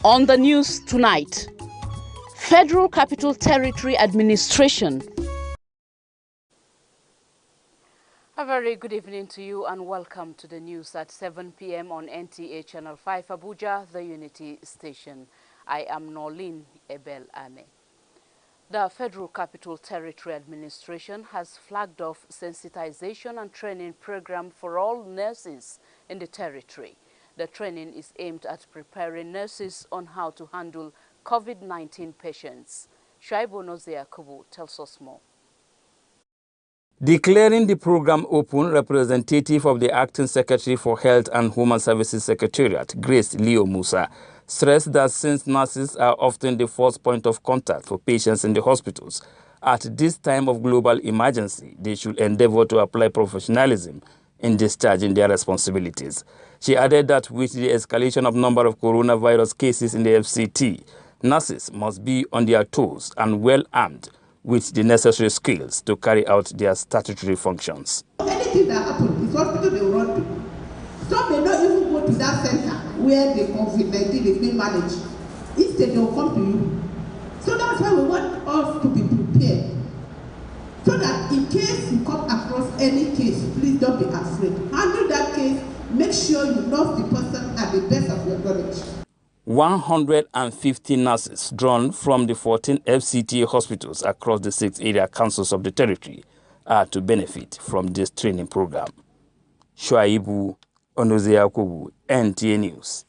On the news tonight, Federal Capital Territory Administration. A very good evening to you and welcome to the news at 7 p.m. on NTA Channel 5 Abuja, the Unity Station. I am Norlene Ebel Ame. The Federal Capital Territory Administration has flagged off sensitization and training program for all nurses in the territory. The training is aimed at preparing nurses on how to handle COVID-19 patients. Shaibu Nozia Kubu tells us more. Declaring the program open, representative of the Acting Secretary for Health and Human Services Secretariat, Grace Leo Musa, stressed that since nurses are often the first point of contact for patients in the hospitals, at this time of global emergency, they should endeavor to apply professionalism in discharging their responsibilities. She added that with the escalation of number of coronavirus cases in the FCT, nurses must be on their toes and well armed with the necessary skills to carry out their statutory functions. Anything that happens, it's hospital they will run to. Some may not even go to that center where the COVID-19 is being managed. Instead, they will come to you. So that's why we want us to be prepared. So that in case you come across any case, please don't be afraid. Handle that case, make sure you know the person at the best of your knowledge. 150 nurses drawn from the 14 FCTA hospitals across the 6 area councils of the territory are to benefit from this training program. Shuaibu Onoziakubu, NTA News.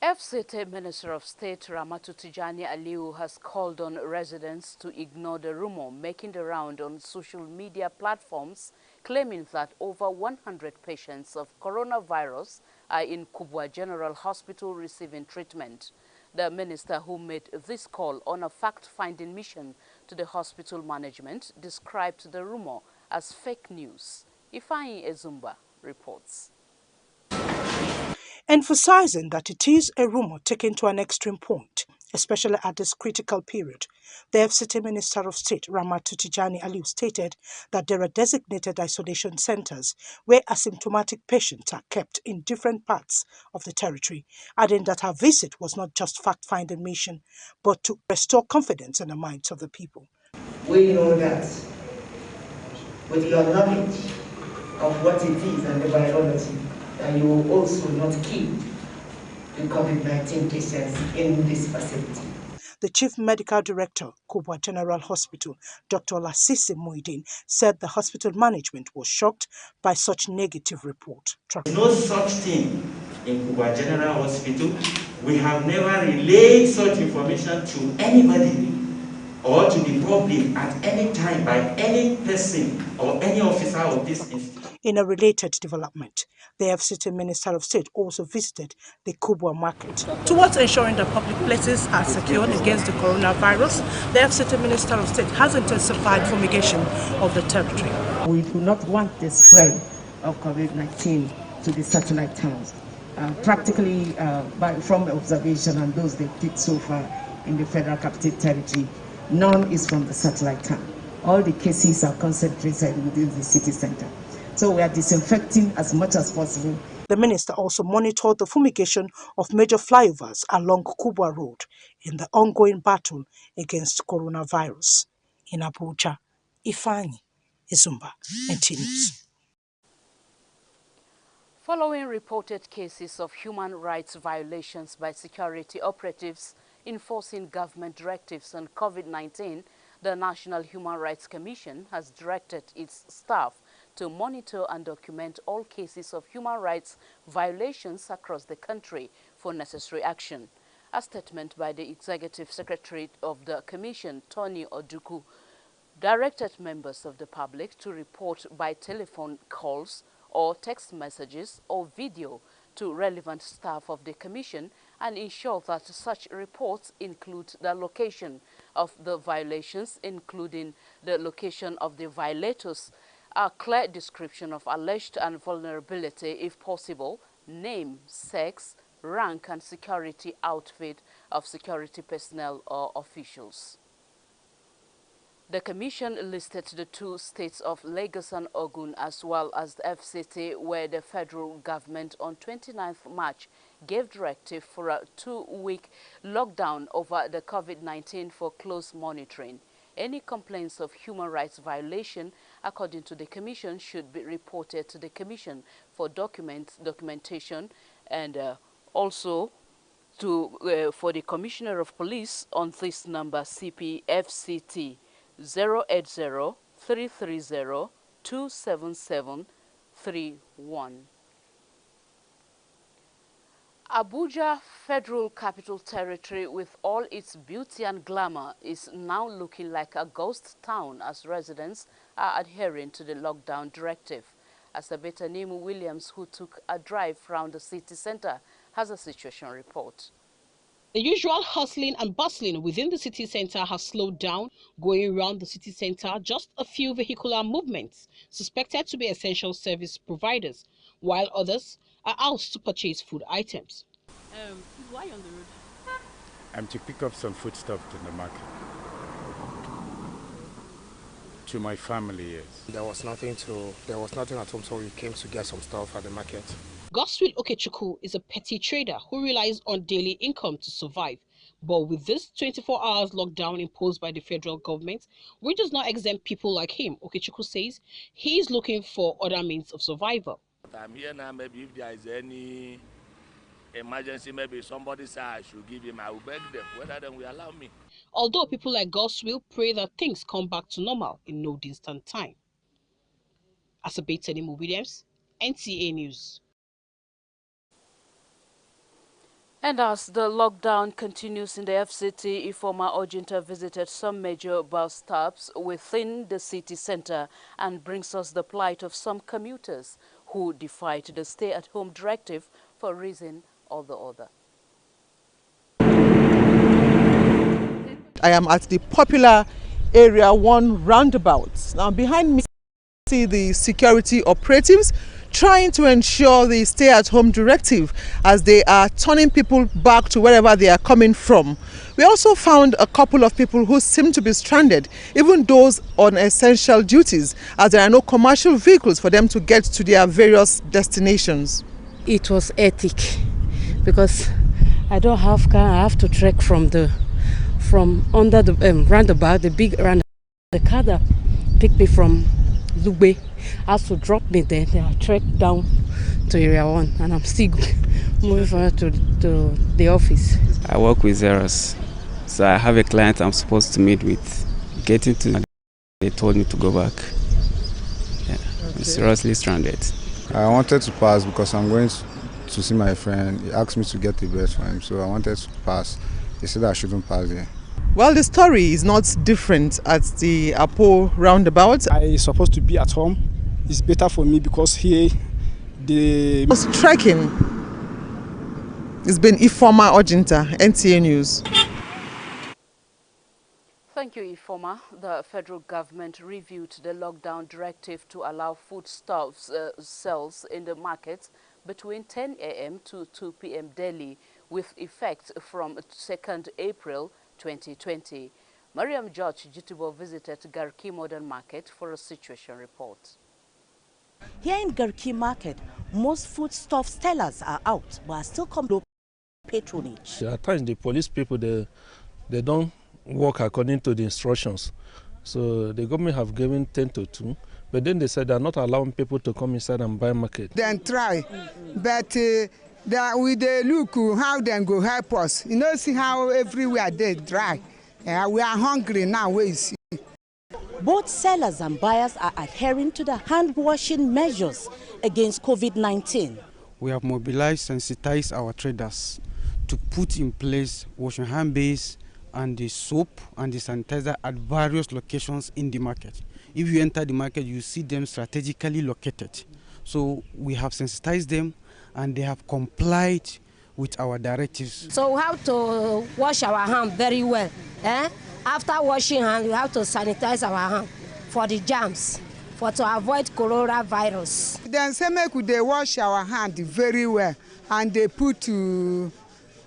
FCT Minister of State Ramatu Tijani Aliu has called on residents to ignore the rumor making the round on social media platforms claiming that over 100 patients of coronavirus are in Kubwa General Hospital receiving treatment. The minister, who made this call on a fact-finding mission to the hospital management, described the rumor as fake news. Ifeanyi Ezumba reports. Emphasizing that it is a rumor taken to an extreme point, especially at this critical period, the FCT Minister of State, Ramatu Tijani Aliu, stated that there are designated isolation centers where asymptomatic patients are kept in different parts of the territory, adding that her visit was not just fact-finding mission, but to restore confidence in the minds of the people. We know that with your knowledge of what it is and the biology, that you will also not keep the COVID-19 patients in this facility. The Chief Medical Director, Kubwa General Hospital, Dr. Lasisi Muidin, said the hospital management was shocked by such negative report. No such thing in Kubwa General Hospital. We have never relayed such information to anybody or to the public at any time by any person or any officer of this institution. In a related development, the FCT Minister of State also visited the Kubwa market. Towards ensuring that public places are secured against the coronavirus, the FCT Minister of State has intensified fumigation of the territory. We do not want the spread of COVID-19 to the satellite towns. Practically, from observation and those they did so far in the Federal Capital Territory, none is from the satellite town. All the cases are concentrated within the city center. So we are disinfecting as much as possible. The minister also monitored the fumigation of major flyovers along Kubwa Road in the ongoing battle against coronavirus. In Abuja, Ifeanyi Ezumba, NTA News. Following reported cases of human rights violations by security operatives enforcing government directives on COVID-19, the National Human Rights Commission has directed its staff to monitor and document all cases of human rights violations across the country for necessary action. A statement by the Executive Secretary of the Commission, Tony Oduku, directed members of the public to report by telephone calls or text messages or video to relevant staff of the Commission and ensure that such reports include the location of the violations, including the location of the violators, a clear description of alleged and vulnerability if possible, name, sex, rank and security outfit of security personnel or officials. The Commission listed the two states of Lagos and Ogun as well as the FCT, where the federal government on 29th March gave directive for a 2-week lockdown over the COVID-19 for close monitoring. Any complaints of human rights violation, according to the Commission, should be reported to the Commission for documentation and also for the Commissioner of Police on this number CPFCT 080-330-27731. Abuja, Federal Capital Territory, with all its beauty and glamour, is now looking like a ghost town as residents are adhering to the lockdown directive. Asabeta Nemu Williams, who took a drive around the city center, has a situation report. The usual hustling and bustling within the city center has slowed down. Going around the city center, just a few vehicular movements suspected to be essential service providers, while others are out to purchase food items. Why on the road? I'm to pick up some foodstuff in the market. To my family, yes. There was nothing at home, so we came to get some stuff at the market. Godswill Okechukwu is a petty trader who relies on daily income to survive. But with this 24 hours lockdown imposed by the federal government, which does not exempt people like him, Okechukwu says he is looking for other means of survival. I'm here now, maybe if there is any emergency, maybe somebody say I should give him, I will beg them, whether they will allow me. Although people like Godswill pray that things come back to normal in no distant time. Asabeta Nemu Williams, NTA News. And as the lockdown continues in the FCT, Ifoma Ojinta visited some major bus stops within the city center and brings us the plight of some commuters who defied the stay-at-home directive for a reason or the other. I am at the popular Area 1 roundabout. Now behind me, see the security operatives trying to ensure the stay-at-home directive as they are turning people back to wherever they are coming from. We also found a couple of people who seem to be stranded, even those on essential duties, as there are no commercial vehicles for them to get to their various destinations. It was ethic because I don't have car. I have to trek from under the roundabout, the big roundabout. The car that picked me from Lugbe has to drop me there. Then I trek down to Area 1 and I'm still moving forward to the office. I work with Zeros, so I have a client I'm supposed to meet with. Getting to, they told me to go back. Yeah, I'm seriously stranded. I wanted to pass because I'm going to see my friend. He asked me to get the best for him, so I wanted to pass. He said I shouldn't pass here. Well, the story is not different at the Apo roundabout. I'm supposed to be at home. It's better for me because here the trekking. It's been Ifoma Ojinta, NTA News. Thank you, Ifoma. The federal government reviewed the lockdown directive to allow foodstuffs sales in the markets between 10 a.m. to 2 p.m. daily, with effect from 2nd April 2020. Mariam George Jitubo visited Garki Modern Market for a situation report. Here in Garki Market, most foodstuff sellers are out, but are still come low patronage. At times, the police people, they don't work according to the instructions. So the government have given 10 to 2, but then they said they're not allowing people to come inside and buy market. Then try, but with the look how they go help us. You know, see how everywhere they dry. We are hungry now. We see. Both sellers and buyers are adhering to the hand-washing measures against COVID-19. We have mobilized, sensitized our traders to put in place washing hand base and the soap and the sanitizer at various locations in the market. If you enter the market, you see them strategically located. So we have sensitized them and they have complied with our directives. So we have to wash our hands very well. After washing hands, we have to sanitize our hands for the germs, to avoid coronavirus. Then say make they wash our hands very well and they put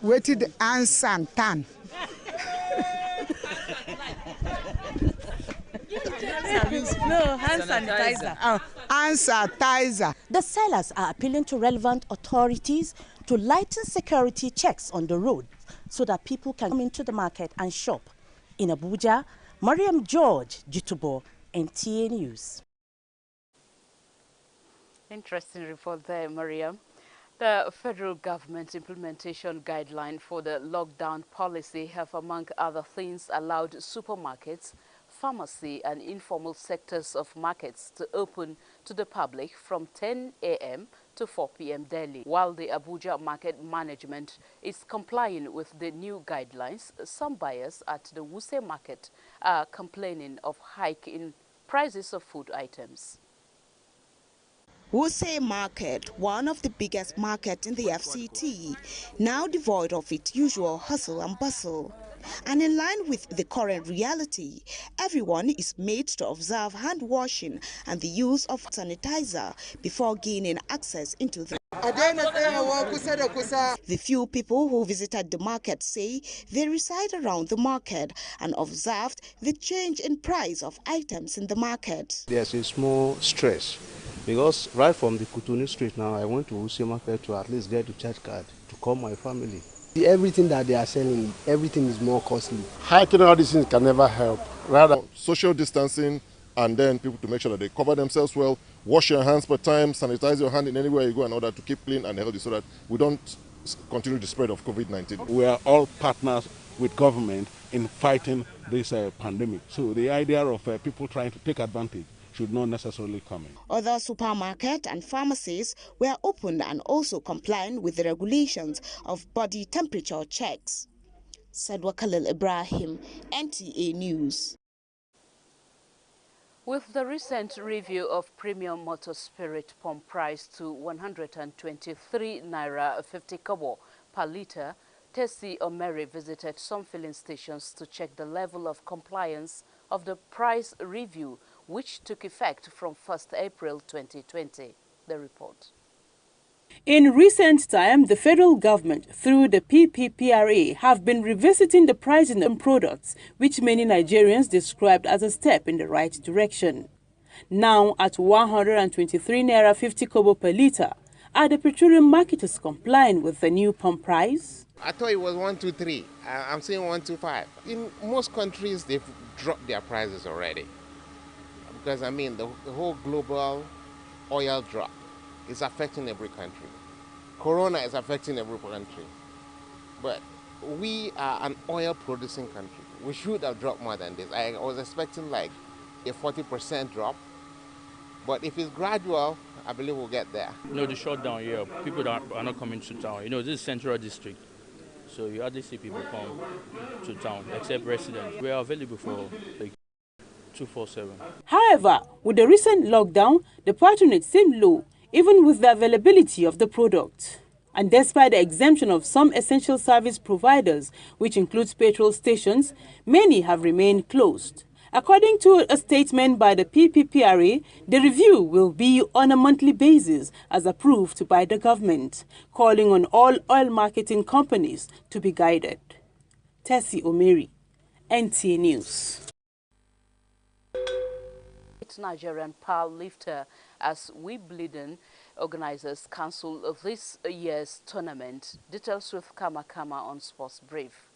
wetted hand santan. No, hand sanitizer. Hand sanitizer. The sellers are appealing to relevant authorities to lighten security checks on the road so that people can come into the market and shop. In Abuja, Mariam George, Jitubo, NTA News. Interesting report there, Mariam. The federal government implementation guideline for the lockdown policy have, among other things, allowed supermarkets, pharmacy and informal sectors of markets to open to the public from 10 a.m. to 4 p.m. daily. While the Abuja market management is complying with the new guidelines, some buyers at the Wuse market are complaining of hike in prices of food items. Wuse Market, one of the biggest markets in the FCT, now devoid of its usual hustle and bustle. And in line with the current reality, everyone is made to observe hand washing and the use of sanitizer before gaining access into the The few people who visited the market say they reside around the market and observed the change in price of items in the market. There's a small stress because right from the Kutuni Street now, I went to Wuse Market to at least get the church card to call my family. Everything that they are selling, everything is more costly. Hiking all these things can never help. Rather, social distancing and then people to make sure that they cover themselves well, wash your hands per time, sanitize your hand in anywhere you go in order to keep clean and healthy so that we don't continue the spread of COVID-19. We are all partners with government in fighting this pandemic. So the idea of people trying to take advantage should not necessarily come in. Other supermarkets and pharmacies were opened and also complying with the regulations of body temperature checks. Sadwa Khalil Ibrahim, NTA News. With the recent review of premium motor spirit pump price to 123 naira 50 kobo per litre, Tessie Omeri visited some filling stations to check the level of compliance of the price review, which took effect from 1st April 2020. The report. In recent time, the federal government, through the PPPRA, have been revisiting the pricing of products, which many Nigerians described as a step in the right direction. Now at 123 naira 50 kobo per litre, are the petroleum marketers complying with the new pump price? I thought it was 123. I'm saying 125. In most countries, they've dropped their prices already. Because, I mean, the whole global oil drop is affecting every country. Corona is affecting every country. But we are an oil-producing country. We should have dropped more than this. I was expecting like a 40% drop. But if it's gradual, I believe we'll get there. The shutdown, yeah, people are not coming to town. This is Central District. So you hardly see people come to town, except residents. We are available for like 247. However, with the recent lockdown, the patronage seemed low, even with the availability of the product. And despite the exemption of some essential service providers, which includes petrol stations, many have remained closed. According to a statement by the PPPRA, the review will be on a monthly basis as approved by the government, calling on all oil marketing companies to be guided. Tessie Omeri, NTA News. Nigerian power lifter as Wimbledon organizers cancel this year's tournament. Details with Kama on Sports Brief.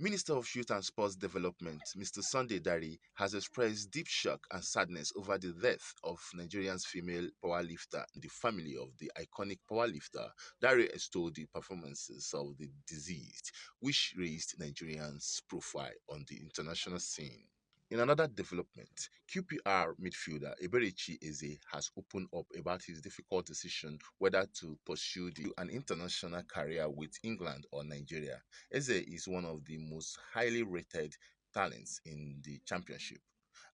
Minister of Youth and Sports Development, Mr. Sunday Dari, has expressed deep shock and sadness over the death of Nigeria's female powerlifter. The family of the iconic powerlifter, Dari extolled the performances of the deceased, which raised Nigerians' profile on the international scene. In another development, QPR midfielder Eberechi Eze has opened up about his difficult decision whether to pursue an international career with England or Nigeria. Eze is one of the most highly rated talents in the championship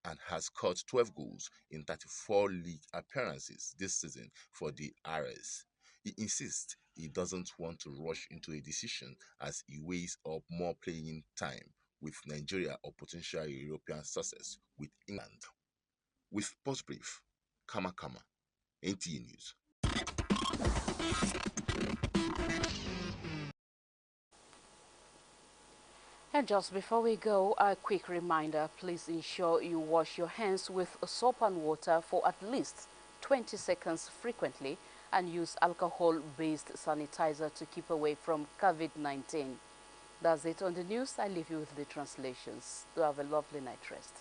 and has scored 12 goals in 34 league appearances this season for the RS. He insists he doesn't want to rush into a decision as he weighs up more playing time with Nigeria or potential European success with England. With Sports Brief, Kama, NTA News. And just before we go, a quick reminder, please ensure you wash your hands with soap and water for at least 20 seconds frequently and use alcohol-based sanitizer to keep away from COVID-19. That's it on the news. I leave you with the translations. Do have a lovely night rest.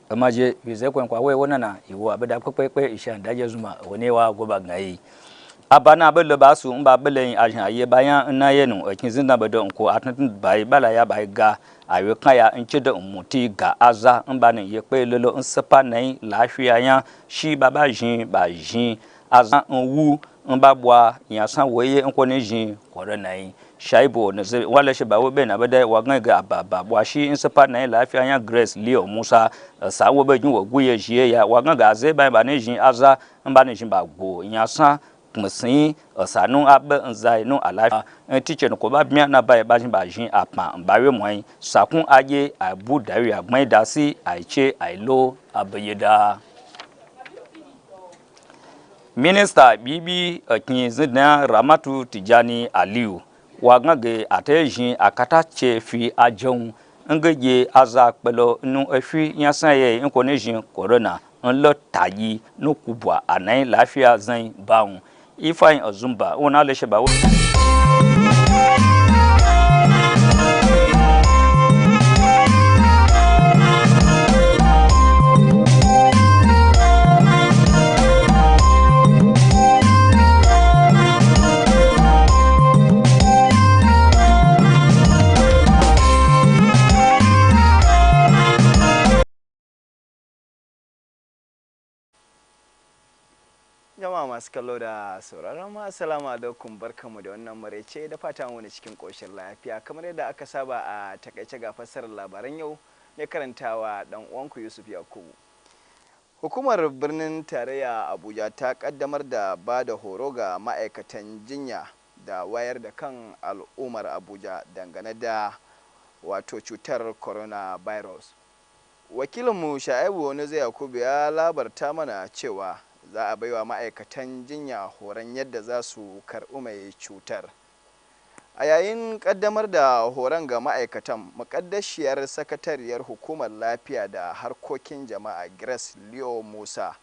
Amaje bize kwa we wona na iwo abeda kpekpe isha ndaje zuma woni wa goba ngai abana bele basu mba bele ajan ye bayan na ye no kinzin na bedo nko atun bai bala ya bai ga ayo kan ya nchede muti ga aza mba ne ye pe lolo nsapa nai lafiya ya shi baba jin ba jin aza nwu mba bwa ya san woye nko ne jin kore nai shaibo ne ze wala shi ba wobe na bada wa ga ababa bwa shi nsapa nai lafiya ya Grace Leo Musa sa wo be jin wo guye jie ya wa ga ze ba ne jin aza mba ne jin ba gbo ya san msin sanu abe nzai no ala teacher ko ba bia na ba ba jin ba jin apa ba we moin sakun aye abu dawi agban dasi aiche ailo abayeda Minister Bibi kin zidna Ramatu Tijani Aliu wa ngage atejin akata che fi ajon ngeye aza pelo nu efi yasan ye nko ne jin corona nlo tayi no kubwa anai lafiya zan baun ifeanyi Ozumba wona le sheba Jama'a masu kallo da sauraron mu assalamu alaikum barkamu da wannan maraice da fatan wani cikin koshin lafiya kamar yadda aka saba a takaice ga fassarar labaran yau mai karantawa dan uwanku Yusuf Yakubu. Hukumar birnin tarayya Abuja ta kaddamar da ba da horo ga ma'aikatan jinya da wayar da kan al'ummar Abuja dangane da wato cutar coronavirus. Wakilinmu Sha'ibu Onuze Yakubu ya labarta mana cewa za a baiwa ma'aikatan jinya horon yadda za su karɓi mai cutar. A yayin ƙaddamar da horon ga ma'aikatan, muƙaddashiyar sakatariyar hukumar lafiya da harkokin jama'a Grace Leo Musa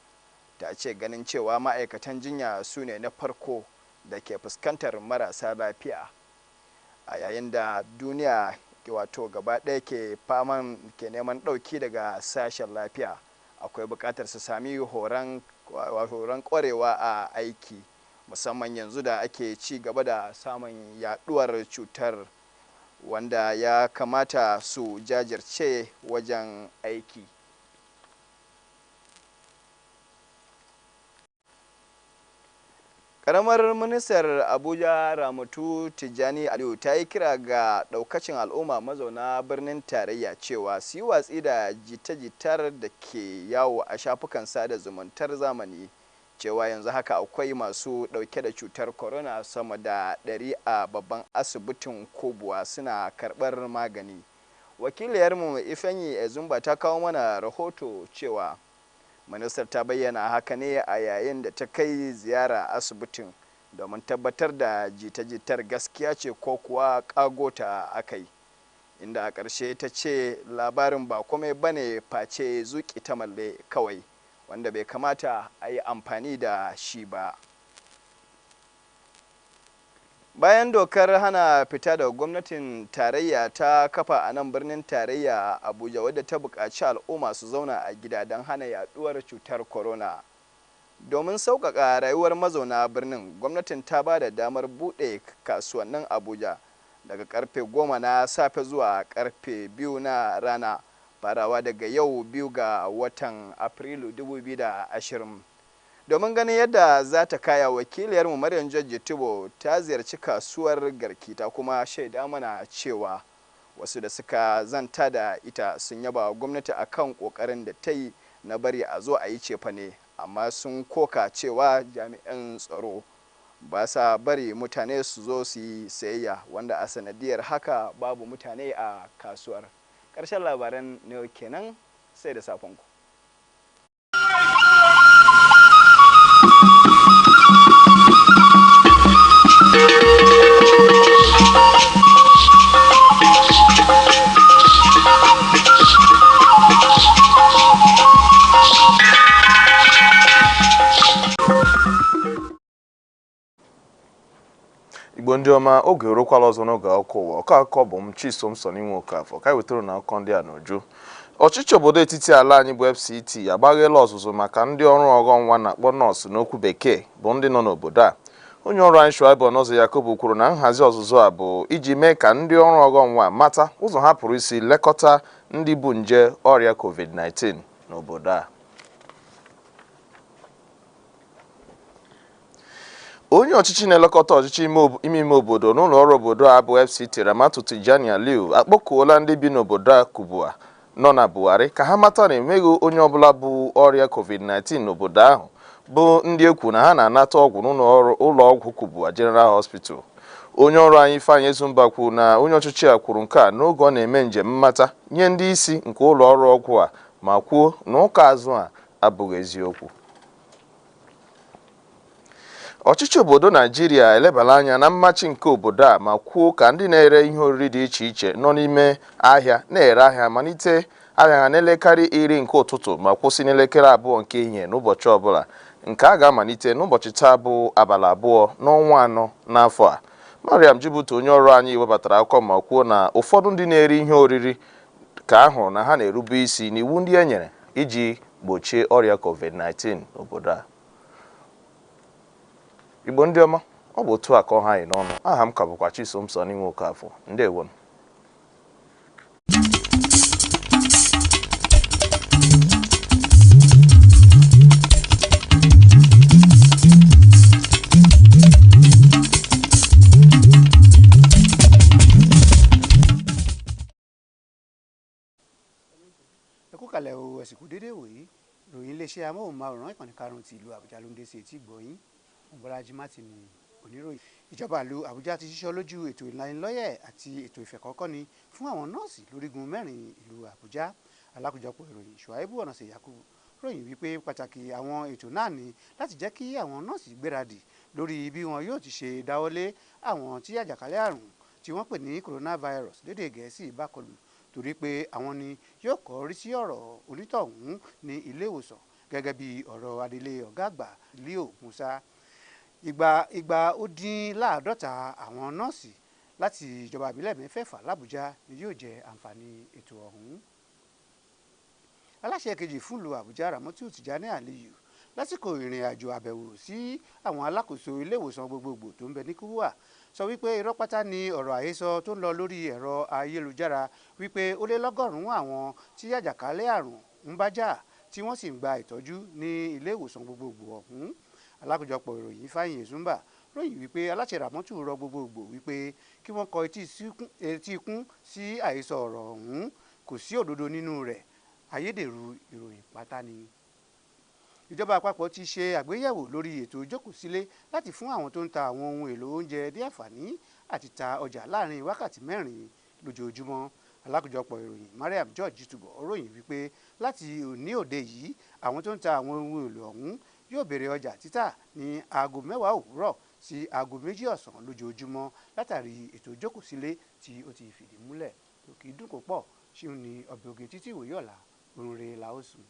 ta ce ganin cewa ma'aikatan jinya su ne na farko da ke fuskantar marasa lafiya a yayin da duniya wato gaba ɗaya ke neman ɗauki daga sashen lafiya. Akwai buƙatar su sami horon ƙwarewa a aiki musamman yanzu da ake ci gaba da samun yaduwar cutar wanda ya kamata su jajirce wajen aiki. Karamar ministar Abuja Ramatu Tijani Aliyu ta yi kira ga daukacin al'umma mazauna birnin tarayya cewa su yi watsi da jita-jitar da ke yawo a shafukan sada zumuntar zamani cewa yanzu haka akwai masu dauke da cutar corona sama da 100 a babban asibitin Kobuwa suna karbar magani. Wakiliyarmu Ifeanyi Ozumba ta kawo mana rahoto cewa ministar ta bayyana haka ne a yayin da ta kai ziyara asibitin domin tabbatar da jita-jitar gaskiya ce ko kuwa kagota aka yi, inda a ƙarshe ta ce labarin ba komai bane face zuƙi ta malle kawai wanda bai kamata a yi amfani da shi ba. Bayan dokar hana fita da gwamnatin tarayya ta kafa a nan birnin tarayya Abuja wadda ta buƙaci al'umma su zauna a gida don hana yaduwar cutar corona. Domin sauƙaƙa rayuwar mazauna birnin, gwamnatin ta ba da damar buɗe kasuwannin Abuja daga karfe 10 na safe zuwa karfe 2 na rana, farawa daga yau 2 ga watan Afrilu 2020. Domin ganin yadda za ta kaya, wakiliyarmu Maryam George Tubo ta ziyarci kasuwar Garki ta kuma shaida mana cewa wasu da suka zanta da ita sun yaba gwamnati akan kokarin da ta yi na bari a zo a yi cefane, amma sun koka cewa jami'an tsaro ba sa bari mutane su zo su yi sayayya, wanda a sanadiyar haka babu mutane a kasuwar. Ƙarshen labaran ne kenan, sai da safonku. Igbo ndị ọma, oge erukwala ọzọ n'oge akụkọ ụwa. Ọkọ akụkọ bụ m Chisom Sonny Okafọ ka anyị wetara na akụkọ ndị a n'uju. Ọchịchị obodo etiti ala anyị bụ FCT agbaghela ọzụzụ maka ndị ọrụ ọghọnwa na-akpọ nọọsụ n'okwu bekee bụ ndị nọ n'obodo a. Onye ọrụ anyị Shuaibu Onozo Yakubu kwuru na nhazi ọzụzụ a bụ iji mee ka ndị ọrụ ọghọnwa mata ụzọ ha pụrụ isi lekọta ndị bụ nje ọrịa COVID-19 n'obodo a. Onye ọchịchị na-elekọta ọchịchị ime obodo n'ụlọ ọrụ obodo a bụ FCT Ramatu Tijani Aliu akpọkuola ndị bi n'obodo a Kubwa nọ na Buhari ka ha mata na enweghị onye ọbụla bụ ọrịa COVID-19 n'obodo ahụ bụ ndị ekwu na ha na-anata ọgwụ n'ụlọ ọgwụ Kubwa General Hospital. Onye ọrụ anyị Ifeanyi Ezumba kwuru na onye ọchịchị a kwuru nke a n'oge ọ na-eme njem mmata nye ndị isi nke ụlọ ọrụ ọgwụ a, ma kwuo na ụka azụ a abụghị eziokwu. Ọchịchị obodo Naijiria elebala anya na mmachi nke obodo a ma kwuo ka ndị na-ere ihe oriri dị iche iche nọ n'ime ahịa na-ere ahịa malite ahịa ha n'elekere 10 nke ụtụtụ ma kwụsị n'elekere 2 nke ehihie n'ụbọchị ọbụla, nke a ga-amalite n'ụbọchị taa bụ abalị 2 n'ọnwa 4 n'afọ a. Mariam Jibutu, onye ọrụ anyị, webatara akụkọ ma kwuo na ụfọdụ ndị na-ere ihe oriri ka ahụrụ na ha na-erube isi n'iwu ndị e nyere iji gbochie ọrịa COVID-19 n'obodo a. Igbo ndị ọma, ọ bụ otu a ka ọha anyị n'ọnụ. Aha m ka bụkwa Chisom Sonny Okafọ. Ndewo. Ẹkúkalẹ̀ o, ẹ̀sìnkú dédé wòyí, ròyìn iléeṣẹ́ amóhùnmáwòrán ìkànnì karùn-ún ti ìlú Àbújá ló ń dé sí etí gbọ̀yìn. Bọ́lájí Martin ni oníròyìn. Ìjọba ìlú Àbújá ti ṣíṣọ́ lójú ètò ìlanilọ́yẹ̀ àti ètò ìfẹ̀kọ́kọ́ni fún àwọn nọ́ọ̀sì lórígun 4 ìlú Àbújá. Alákòjọpọ̀ ìròyìn Shuaibu Onozo Yakubu ròyìn wípé pàtàkì àwọn ètò náà ni láti jẹ́ kí àwọn nọ́ọ̀sì gbéradì lórí bí wọn yóò ti ṣe dáwọ́lé àwọn tí àjàkálẹ̀ àrùn tí wọ́n pè ní coronavirus lédè Gẹ̀ẹ́sì bá kọlù, torí pé àwọn ni yóò kọ́ rí sí ọ̀rọ̀ onítọ̀hún ní ilé ìwòsàn, gẹ́gẹ́ bí ọ̀rọ̀ adelé ọ̀gá àgbà Leo Musa. Igba ó dín láàdọ́ta àwọn nọ́ọ̀sì láti ìjọba ìbílẹ̀ 6 l'Àbújá ni yóò jẹ àǹfààní ètò ọ̀hún. Aláṣẹ kejì fún ìlú Àbújá Ramatu Tijani Aliyu lásìkò ìrìn àjò àbẹ̀wò sí àwọn alákòóso ilé ìwòsàn gbogbogbò tó ń bẹ ní Kubwa sọ wípé irọ́ pátá ni ọ̀rọ̀ àhesọ tó ń lọ lórí ẹ̀rọ ayélujára wípé ó lé lọ́gọ́rùn-ún àwọn tí àjàkálẹ̀ àrùn ń bá jà tí wọ́n sì ń gba ìtọ́jú ní ilé ìwòsàn gbogbogbò ọ̀hún. Alákòjọpọ̀ ìròyìn Ifeanyi Ezumba ròyìn wípé aláṣẹ Ramatu rọ gbogbogbò wípé kí wọ́n kọ etí ikún sí àhesọ ọ̀rọ̀ ọ̀hún, kò sí òdodo nínú rẹ̀, ayédèrú ìròyìn pátá ni. Ìjọba àpapọ̀ ti ṣe àgbéyẹ̀wò lórí ètò ìjókòsílé láti fún àwọn tó ń ta àwọn ohun èlò oúnjẹ ní àǹfààní àti ta ọjà láàrin wákàtí 4 lójoojúmọ́. Alákòjọpọ̀ ìròyìn Mariam George Tubo ròyìn wípé láti òní òde yìí àwọn tó ń ta àwọn ohun èlò ọ̀hún yóò bẹ̀rẹ̀ ọjà títà ní aago 10 òwúrọ̀ sí aago 2 ọ̀sán lójoojúmọ́ látàrí ètò ìjókòsílé tí ó ti fìdí múlẹ̀. òkè dùn kó pọ̀ ṣíun ní ọbẹ̀ ògè títí ìwòye ọ̀la òun rèé la ó sùn.